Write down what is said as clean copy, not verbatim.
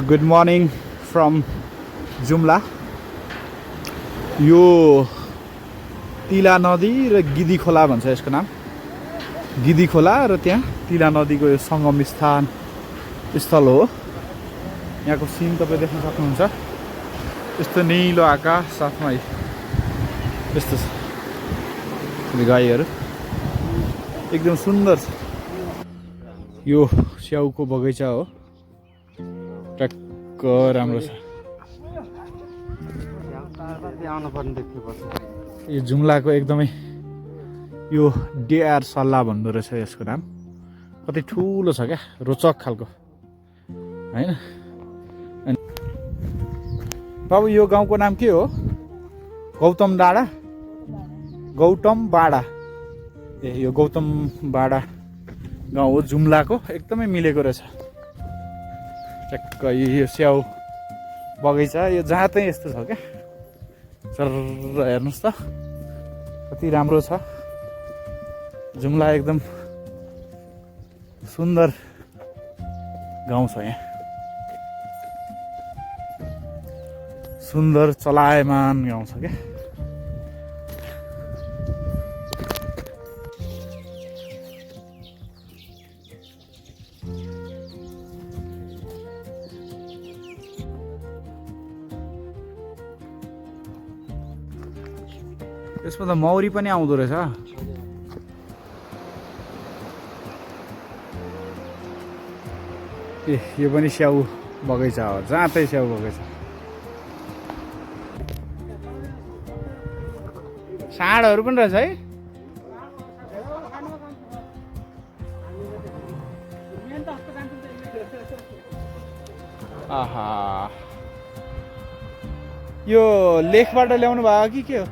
Good morning from Jumla. यो तिला नदी र गिदी खोला भन्छ यसको नाम। गिदी खोला र त्यहाँ तिला नदीको यो सङ्गम स्थल हो। यहाँको सिन तपाईँ देख्न सक्नुहुन्छ। यस्तो निलो आकाश साथमा यस्तो छ गाईहरू एकदम सुन्दर छ। यो स्याउको बगैँचा हो, टक्क राम्रो छ। यो जुम्लाको एकदमै यो डेआर सल्ला भन्दो रहेछ यसको नाम। कति ठुलो छ क्या, रोचक खालको हैन। बाबु यो गाउँको नाम के हो? गौतम डाँडा, गौतम बाडा। ए यो गौतम बाडा गाउँ हो जुम्लाको। एकदमै मिलेको रहेछ। टक्क यो स्याउ बगैँचा यो जहाँ चाहिँ यस्तो छ क्या। चर हेर्नुहोस् त कति राम्रो छ। जुम्ला एकदम सुन्दर गाउँ छ यहाँ। सुन्दर चलायमान गाउँ छ क्या। यसमा त मौरी पनि आउँदो रहेछ। ए यो पनि स्याउ बगैँचा हो, जहाँ तै स्याउ बगैँचा। साँडहरू पनि रहेछ है। आहा यो लेखबाट ल्याउनु भयो कि के हो?